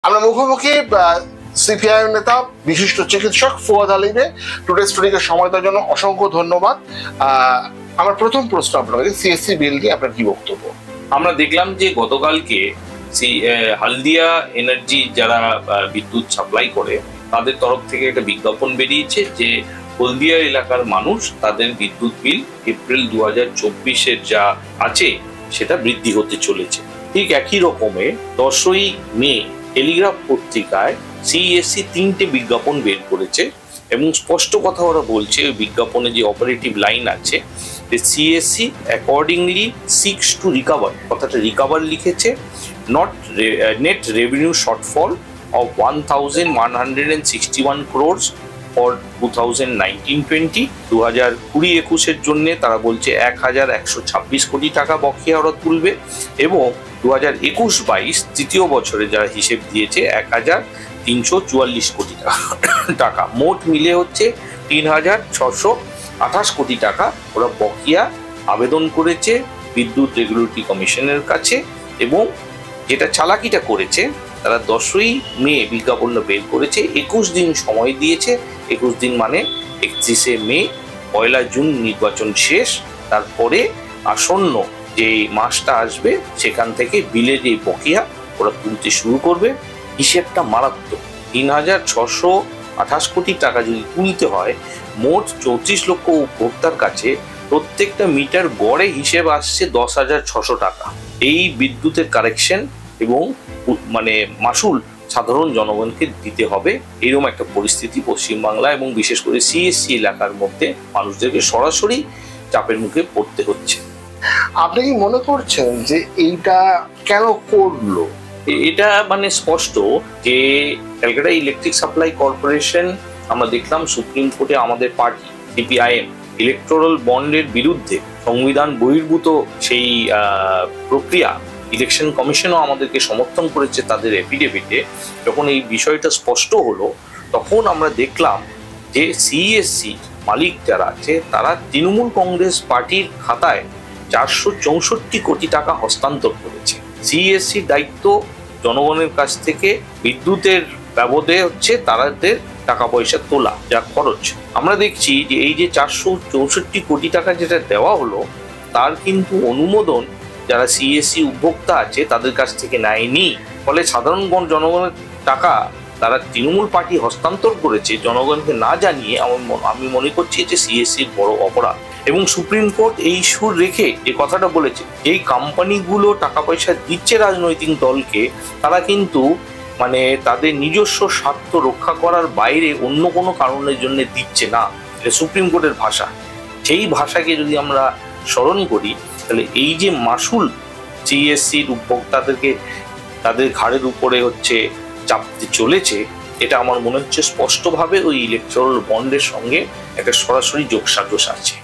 আমরা মুখোমুখি সিপিআইএম নেতা বিশিষ্ট চিকিৎসক ফুয়াদ আলীমের টুডে স্টোরিকে সময় দেওয়ার জন্য অসংখ্য ধন্যবাদ। আমার প্রথম প্রশ্ন আপনাকে, সিএসসি বিল নিয়ে আপনার কি বক্তব্য? আমরা দেখলাম যে গতকালকে হালদিয়া এনার্জি যারা বিদ্যুৎ সাপ্লাই করে তাদের তরফ থেকে একটা বিজ্ঞাপন বেরিয়েছে যে হলদিয়া এলাকার মানুষ তাদের বিদ্যুৎ বিল এপ্রিল 2024-এর যা আছে সেটা বৃদ্ধি হতে চলেছে। ঠিক একই রকমে 10ই মে টেলিগ্রাফ পত্রিকায় সিইএসসি 3টে বিজ্ঞাপন বের করেছে এবং স্পষ্ট কথা ওরা বলছে ওই বিজ্ঞাপনে যে অপারেটিভ লাইন আছে যে CESC accordingly six to recover, কথাটা রিকভার লিখেছে, not net revenue shortfall of 1161 crores for 2019-20, 2020-21-এর জন্য তারা বলছে 1126 কোটি টাকা বকেয়া ওরা তুলবে এবং 2021-22 তৃতীয় বছরে যারা হিসেব দিয়েছে 1344 কোটি টাকা, মোট মিলে হচ্ছে 3628 কোটি টাকা ওরা বকেয়া আবেদন করেছে বিদ্যুৎ রেগুলেটরি কমিশনের কাছে। এবং যেটা চালাকিটা করেছে তারা 10ই মে বিজ্ঞাপনটা বের করেছে, 21 দিন সময় দিয়েছে, 21 দিন মানে 31শে মে, 1 জুন নির্বাচন শেষ, তারপরে আসন্ন যে মাসটা আসবে সেখান থেকে বিলের এই বকেয়া ওরা তুলতে শুরু করবে। হিসেবটা মারাত্মক, 3628 কোটি টাকা যদি তুলতে হয়, মোট 34 লক্ষ উপভোক্তার কাছে প্রত্যেকটা মিটার গড়ে হিসেব আসছে 10,600 টাকা। এই বিদ্যুতের কারেকশন এবং মানে মাসুল সাধারণ জনগণকে দিতে হবে, এরকম একটা পরিস্থিতি পশ্চিমবাংলা এবং বিশেষ করে সিএসসি এলাকার মধ্যে মানুষদেরকে সরাসরি চাপের মুখে পড়তে হচ্ছে। আপনি কি মনে করছেন যে এইটা কেন করলো? এটা মানে স্পষ্ট যে ক্যালকাটা ইলেকট্রিক সাপ্লাই কর্পোরেশন, আমরা দেখলাম সুপ্রিম কোর্টে আমাদের পার্টি সিপিআইএম ইলেকটোরাল বন্ডের বিরুদ্ধে সংবিধান বহির্ভূত সেই প্রক্রিয়া ইলেকশন কমিশনও আমাদেরকে সমর্থন করেছে তাদের এফিডেভিটে। যখন এই বিষয়টা স্পষ্ট হলো তখন আমরা দেখলাম যে সিইএসসি মালিক যারা আছে তারা তৃণমূল কংগ্রেস পার্টির খাতায় 464 কোটি টাকা হস্তান্তর করেছে। সিইএসসির দায়িত্ব জনগণের কাছ থেকে বিদ্যুতের ব্যবহারে হচ্ছে তাদের টাকা পয়সা তোলা, যা খরচ। আমরা দেখছি যে এই যে 464 কোটি টাকা যেটা দেওয়া হলো তার কিন্তু অনুমোদন যারা সিইএসসি উপভোক্তা আছে তাদের কাছ থেকে নেয়নি। ফলে সাধারণ জনগণের টাকা তারা তৃণমূল পার্টি হস্তান্তর করেছে জনগণকে না জানিয়ে। আমি মনে করছি যে সিইএসসির বড় অপরাধ। এবং সুপ্রিম কোর্ট এই সুর রেখে যে কথাটা বলেছে, এই কোম্পানিগুলো টাকা পয়সা দিচ্ছে রাজনৈতিক দলকে, তারা কিন্তু মানে তাদের নিজস্ব স্বার্থ রক্ষা করার বাইরে অন্য কোনো কারণের জন্য দিচ্ছে না, এটা সুপ্রিম কোর্টের ভাষা। সেই ভাষাকে যদি আমরা স্মরণ করি তাহলে এই যে মাসুল সিইএসসির উপভোক্তাদেরকে তাদের ঘাড়ের উপরে হচ্ছে চাপতে চলেছে, এটা আমার মনে হচ্ছে স্পষ্টভাবে ওই ইলেকট্রাল বন্ডের সঙ্গে একটা সরাসরি যোগসাজশ আছে।